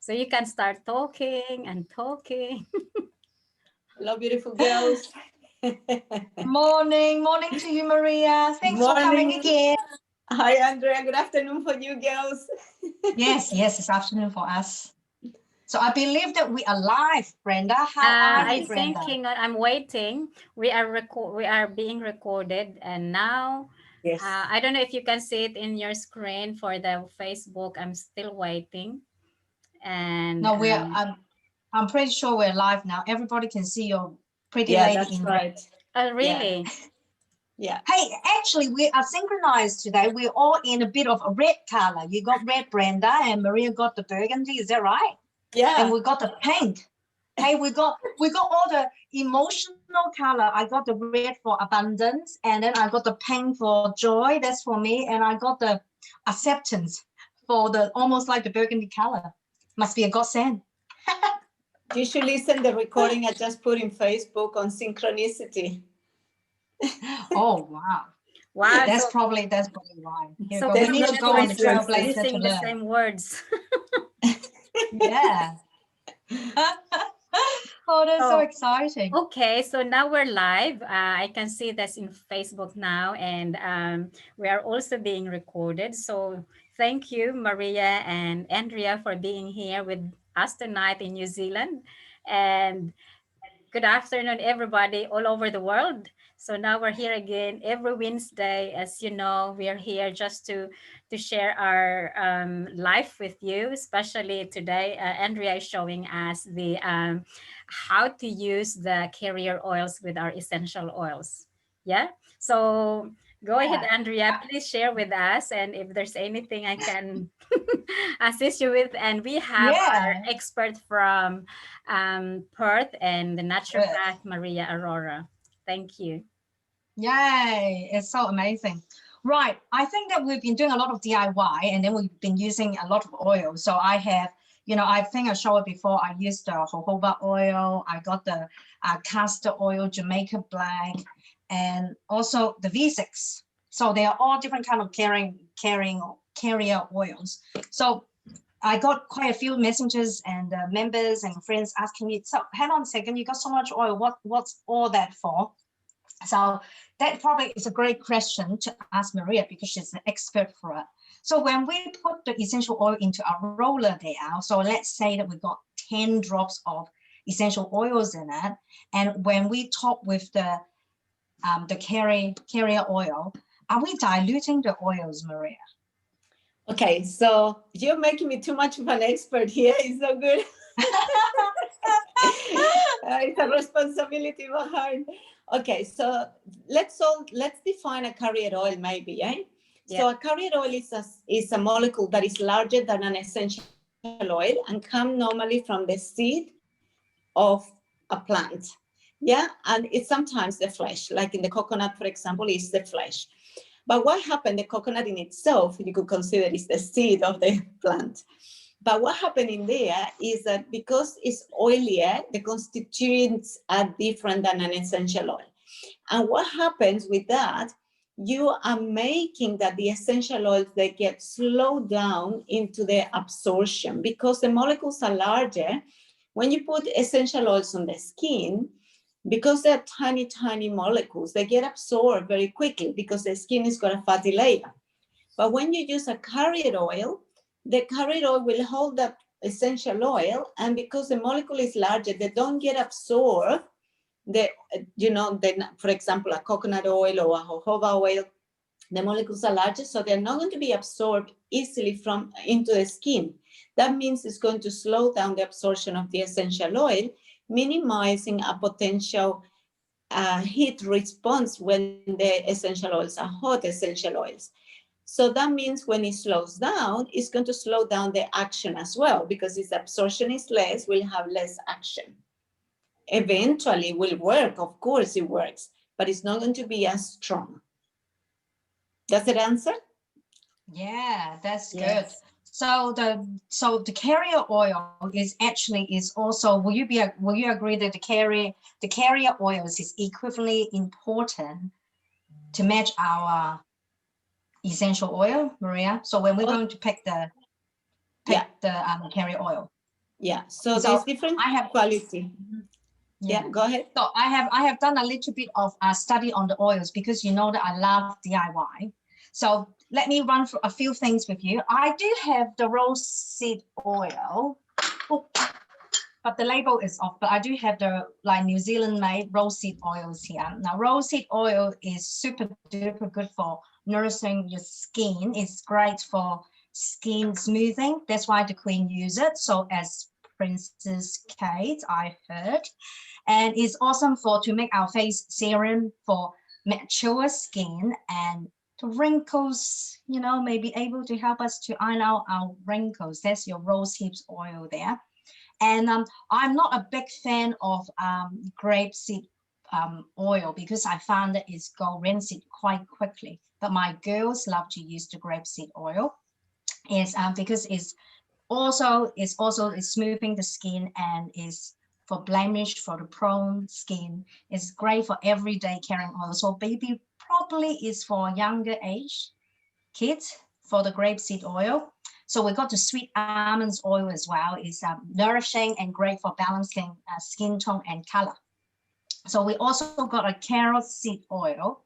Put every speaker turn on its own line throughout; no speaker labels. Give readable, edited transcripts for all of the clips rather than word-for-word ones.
So you can start talking and talking.
Hello, beautiful girls.
Morning to you, Maria. Thanks for coming
Morning.
again.
Hi, Andrea. Good afternoon for you girls.
Yes, it's afternoon for us. So I believe that we are live, Brenda. How are
I
you,
think,
Brenda?
hang on, I'm waiting. We are being recorded, and now
Yes.
I don't know if you can see it in your screen for the Facebook. I'm still waiting, and
No, I'm pretty sure we're live now. Everybody can see your pretty
Yeah,
lady
that's
in red.
right. Yeah.
really,
Yeah.
Hey, actually, we are synchronized today. We're all in a bit of a red color. You got red, Brenda, and Maria got the burgundy. Is that right?
Yeah.
And we got the pink. Hey, we got all the emotional color. I got the red for abundance, and then I got the pink for joy. That's for me, and I got the acceptance for the almost like the burgundy color. Must be a godsend.
You should listen the recording I just put in Facebook on synchronicity.
Oh wow,
wow!
that's
So
probably why. Here you
so
go. We
There's
need
no
to
Brenda
go on the
and Andrea are
coincidence.
trailblazer to
using the
learn.
same words.
Yeah. Oh, that's so
So
exciting.
okay, so now we're live. I can see this in Facebook now, and we are also being recorded. So thank you, Maria and Andrea, for being here with us tonight in New Zealand. And good afternoon, everybody all over the world. So now we're here again every Wednesday. As you know, we are here just to share our life with you. Especially today, Andrea is showing us the how to use the carrier oils with our essential oils. Yeah. So go ahead,
Yeah.
Andrea. Please share with us, and if there's anything I can assist you with. And we have our
Yeah.
expert from Perth and the
Good.
naturopath Maria Arora. Thank you.
Yay, it's so amazing. Right, I think that we've been doing a lot of DIY and then we've been using a lot of oil. So I have, I think I showed it before. I used the jojoba oil. I got the castor oil, Jamaica black, and also the V6. So they are all different kind of carrier oils. So I got quite a few messages and members and friends asking me, so hang on a second, you got so much oil. What's all that for? So that probably is a great question to ask Maria because she's an expert for it. So when we put the essential oil into our roller there, so let's say that we got 10 drops of essential oils in it, and when we top with the carrier oil, are we diluting the oils, Maria?
Okay, so you're making me too much of an expert here. It's so good. It's a responsibility behind. Okay, so let's define a carrier oil maybe, eh?
Yeah.
So a carrier oil is a molecule that is larger than an essential oil and come normally from the seed of a plant. Yeah, and it's sometimes the flesh, like in the coconut, for example, is the flesh. But what happened, the coconut in itself, you could consider is the seed of the plant. But what happened in there is that because it's oilier, the constituents are different than an essential oil. And what happens with that, you are making that the essential oils, they get slowed down into their absorption because the molecules are larger. When you put essential oils on the skin, because they're tiny, tiny molecules, they get absorbed very quickly because the skin is got a fatty layer. But when you use a carrier oil, the carrier oil will hold that essential oil, and because the molecule is larger, they don't get absorbed. For example, a coconut oil or a jojoba oil, the molecules are larger, so they're not going to be absorbed easily into the skin. That means it's going to slow down the absorption of the essential oil, minimizing a potential heat response when the essential oils are hot essential oils. So that means when it slows down, it's going to slow down the action as well, because its absorption is less, we'll have less action. Eventually will work, of course it works, but it's not going to be as strong. Does it answer?
Yeah, that's good.
Yes.
So the carrier oil is also, will you agree that the carrier oils is equivalently important to match our essential oil, Maria? So when we're going to pick the pick the carrier oil.
Yeah, so
So
there's different
I have
quality. Yeah, go ahead.
So I have done a little bit of study on the oils because you know that I love DIY. So let me run through a few things with you. I do have the rapeseed oil, but the label is off. But I do have the like New Zealand made rapeseed oils here. Now rapeseed oil is super duper good for nourishing your skin. It's great for skin smoothing. That's why the Queen use it. So as Princess Kate, I heard. And it's awesome to make our face serum for mature skin and the wrinkles, you know, may be able to help us to iron out our wrinkles. That's your rose hips oil there. And I'm not a big fan of grapeseed oil because I found that it's go rancid quite quickly. But my girls love to use the grapeseed oil. Is because it's also smoothing the skin and is for blemish, for the prone skin. It's great for everyday carrying oil. So baby probably is for younger age kids for the grapeseed oil. So we got the sweet almonds oil as well. It's nourishing and great for balancing skin tone and color. So we also got a carrot seed oil,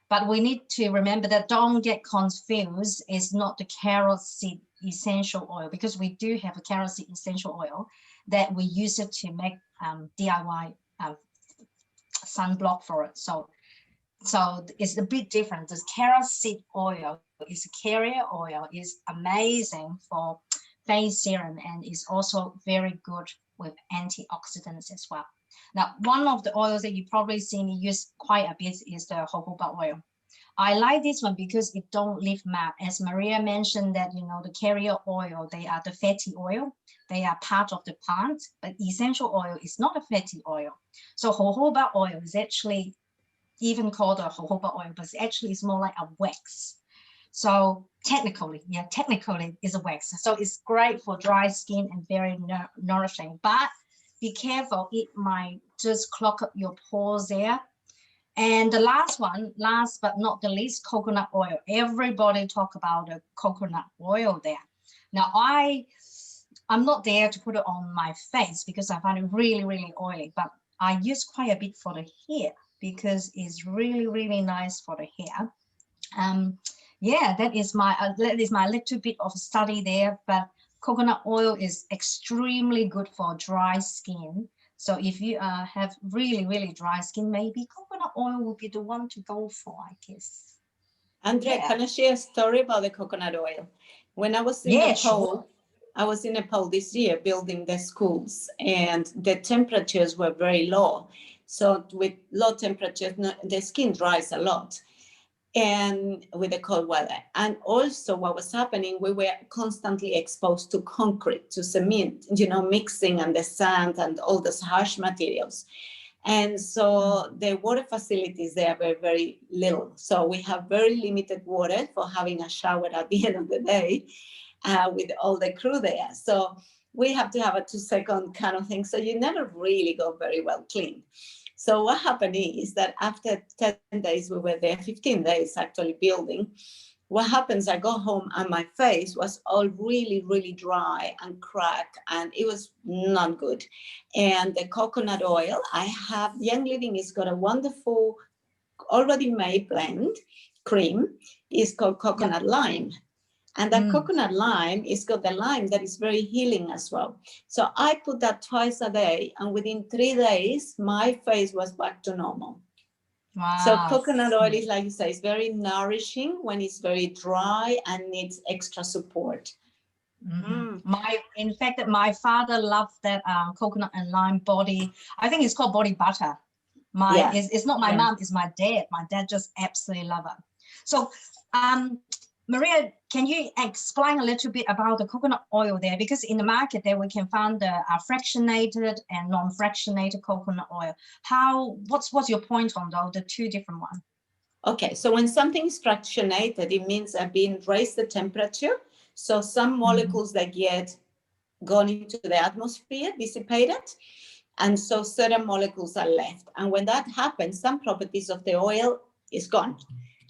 but we need to remember that don't get confused. It's not the carrot seed essential oil because we do have a carrot seed essential oil that we use it to make DIY sunblock for it. So it's a bit different. This carrot seed oil is a carrier oil, is amazing for face serum and is also very good with antioxidants as well. Now, one of the oils that you probably see me use quite a bit is the jojoba oil. I like this one because it don't leave mark. As Maria mentioned that, you know, the carrier oil, they are the fatty oil. They are part of the plant, but essential oil is not a fatty oil. So jojoba oil is actually even called a jojoba oil, but actually it's more like a wax. So technically it's a wax. So it's great for dry skin and very nourishing, but be careful, it might just clog up your pores there. And the last one, last but not the least, coconut oil. Everybody talk about the coconut oil there. Now I'm not there to put it on my face because I find it really, really oily, but I use quite a bit for the hair because it's really, really nice for the hair. Yeah, that is my little bit of study there, but coconut oil is extremely good for dry skin. So if you have really, really dry skin, maybe coconut oil will be the one to go for, I guess.
Andrea, can I share a story about the coconut oil? When I was in Nepal, I was in Nepal this year building the schools and the temperatures were very low. So with low temperatures, the skin dries a lot and with the cold weather. And also what was happening, we were constantly exposed to concrete, to cement, you know, mixing and the sand and all those harsh materials. And so the water facilities there were very little. So we have very limited water for having a shower at the end of the day with all the crew there. So we have to have a 2-second kind of thing. So you never really go very well clean. So what happened is that after 10 days, we were there, 15 days actually building. What happens, I go home and my face was all really, really dry and cracked, and it was not good. And the coconut oil, I have, Young Living has got a wonderful, already made blend, cream, is called coconut lime. And that coconut lime is got the lime that is very healing as well. So I put that twice a day, and within 3 days, my face was back to normal. Wow. So coconut oil is, like you say, it's very nourishing when it's very dry and needs extra support.
In fact, my father loved that coconut and lime body. I think it's called body butter. It's not my mom, it's my dad. My dad just absolutely love it. So Maria, can you explain a little bit about the coconut oil there? Because in the market there we can find the fractionated and non-fractionated coconut oil. What's your point on the two different ones?
Okay, so when something is fractionated, it means I've been raised the temperature. So some molecules that get gone into the atmosphere, dissipated, and so certain molecules are left. And when that happens, some properties of the oil is gone,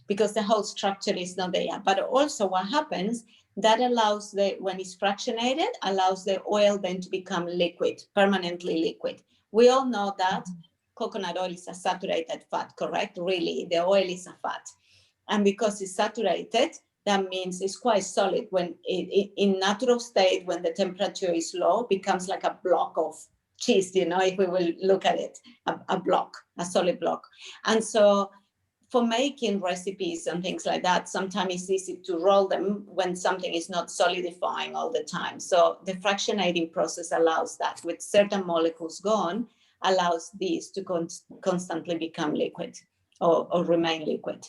because the whole structure is not there. But also what happens, That allows when it's fractionated, allows the oil then to become liquid, permanently liquid. We all know that coconut oil is a saturated fat, correct? Really, the oil is a fat. And because it's saturated, that means it's quite solid. When in natural state, when the temperature is low, becomes like a block of cheese, if we will look at it, a block, a solid block. And so for making recipes and things like that, sometimes it's easy to roll them when something is not solidifying all the time. So the fractionating process allows that. With certain molecules gone, allows these to constantly become liquid or remain liquid.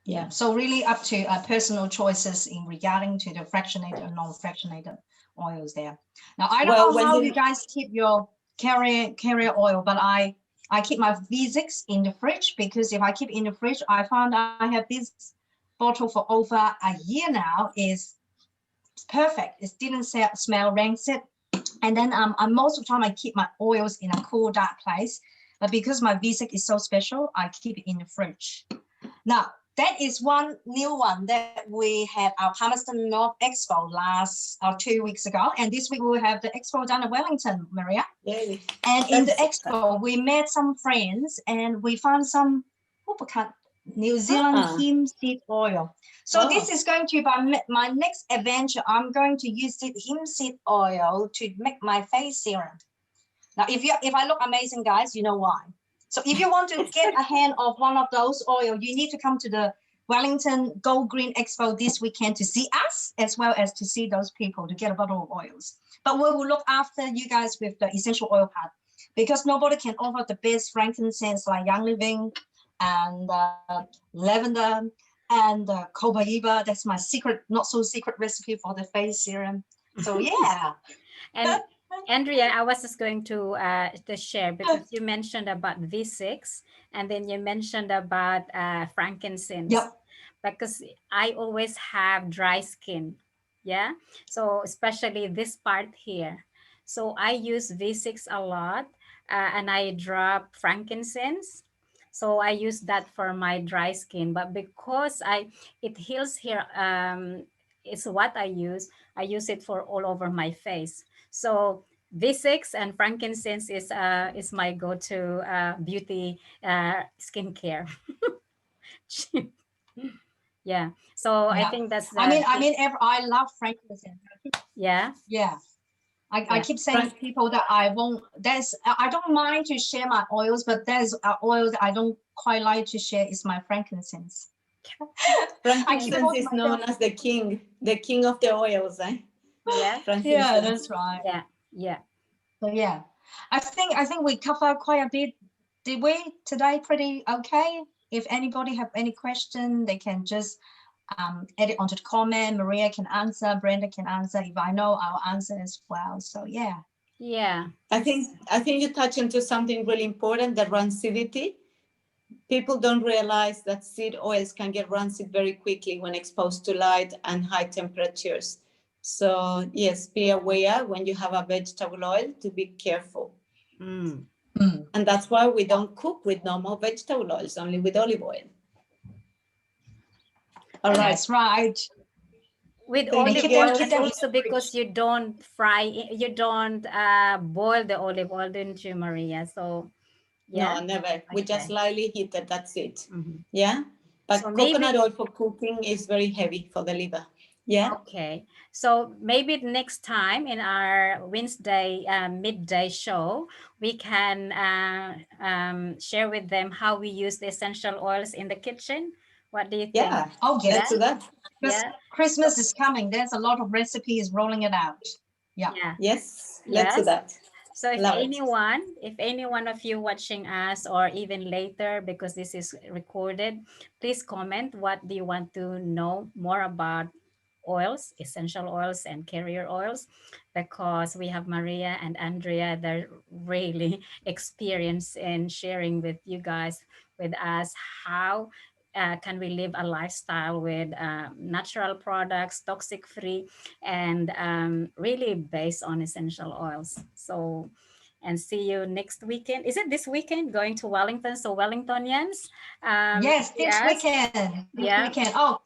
Yeah, so really up to personal choices in regarding to the fractionated and non-fractionated oils there. Now, I don't know how you guys keep your carrier oil, but I keep my V6 in the fridge, because if I keep in the fridge, I found I have this bottle for over a year now. Is perfect. It didn't smell rancid. And then most of the time I keep my oils in a cool, dark place. But because my V6 is so special, I keep it in the fridge. Now, that is one new one that we had our Palmerston North Expo 2 weeks ago. And this week we will have the expo down in Wellington, Maria.
Yay.
And in the expo, we met some friends and we found some New Zealand hemp seed oil. So this is going to be my next adventure. I'm going to use the hemp seed oil to make my face serum. Now, if I look amazing, guys, you know why. So if you want to get a hand of one of those oil, you need to come to the Wellington Gold Green Expo this weekend to see us, as well as to see those people, to get a bottle of oils. But we will look after you guys with the essential oil part, because nobody can offer the best frankincense like Young Living and lavender and copaiba. That's my secret, not so secret recipe for the face serum. So yeah.
And Andrea, I was just going to share, because you mentioned about V6 and then you mentioned about frankincense.
Yep.
Because I always have dry skin. Yeah. So especially this part here. So I use V6 a lot and I drop frankincense. So I use that for my dry skin. But because it heals here, it's what I use. I use it for all over my face. So V6 and frankincense is my go-to beauty skincare. Yeah. So I think that's the.
I love frankincense.
Yeah.
Yeah. I keep saying to people that I don't mind to share my oils, but there's an oil that I don't quite like to share is my frankincense.
Frankincense is known as the king of the oils, eh?
Yeah.
Yeah, that's right.
Yeah. Yeah.
So yeah, I think we covered quite a bit. Did we today? Pretty okay. If anybody have any question, they can just edit onto the comment. Maria can answer, Brenda can answer. If I know, I'll answer as well. So yeah.
Yeah.
I think you touch into something really important, the rancidity. People don't realize that seed oils can get rancid very quickly when exposed to light and high temperatures. So yes, be aware when you have a vegetable oil to be careful.
Mm.
And that's why we don't cook with normal vegetable oils, only with olive oil.
All right. That's right.
With olive oil, it's also because you don't boil the olive oil, didn't you, Maria? So yeah.
No, never. We just lightly heat it. That's it.
Mm-hmm.
Yeah. But
so
coconut oil for cooking is very heavy for the liver. Yeah.
Okay. So maybe next time in our Wednesday midday show, we can share with them how we use the essential oils in the kitchen. What do you think?
Yeah. Oh, yes. Let's do that.
Yeah. Christmas is coming. There's a lot of recipes rolling it out. Yeah.
Yes. Let's do that.
So if any one of you watching us, or even later, because this is recorded, please comment what do you want to know more about oils, essential oils and carrier oils, because we have Maria and Andrea. They're really experienced in sharing with you guys, with us, how can we live a lifestyle with natural products, toxic free, and really based on essential oils. So and see you next weekend. Is it this weekend going to Wellington? So Wellingtonians,
Yes, this
yes,
weekend. This
yeah.
weekend. Oh,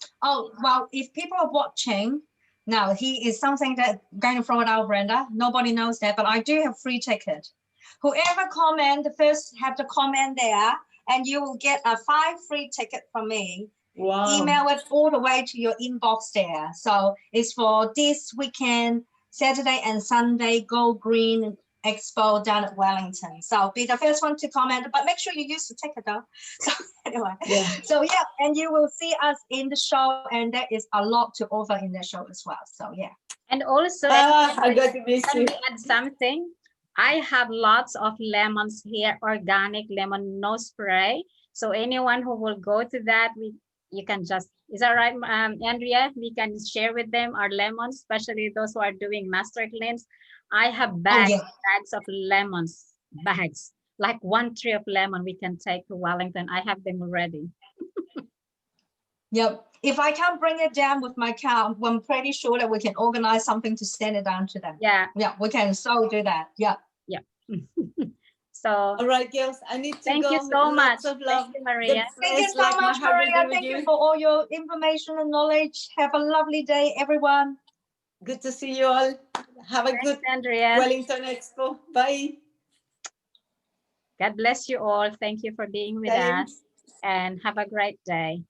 well, if people are watching, now he is something that going to throw it out, Brenda. Nobody knows that, but I do have free ticket. Whoever comment, the first have to comment there, and you will get a 5 free ticket from me.
Wow.
Email it all the way to your inbox there. So it's for this weekend, Saturday and Sunday, Go Green Expo down at Wellington. So be the first one to comment, but make sure you use the ticket though. So anyway,
Yeah.
so yeah, and you will see us in the show, and there is a lot to offer in the show as well. So yeah.
And also,
I got to miss
can
you.
we add something? I have lots of lemons here, organic lemon, no spray. So anyone who will go to that, you can just, is that right, Andrea? We can share with them our lemons, especially those who are doing master cleanse. I have bags of lemons, bags, like 1 tree of lemon we can take to Wellington. I have them already.
Yep. If I can't bring it down with my car, I'm pretty sure that we can organize something to send it down to them.
Yeah.
Yeah, we can so do that. Yeah.
Yeah. So
all right, girls, I need to
thank
go.
you so much.
Lots of love.
Thank you, Maria.
Thank you so much, Maria. Thank you for all your information and knowledge. Have a lovely day, everyone.
Good to see you all. Have a good
Andrea.
Wellington Expo. Bye.
God bless you all. Thank you for being with us, and have a great day.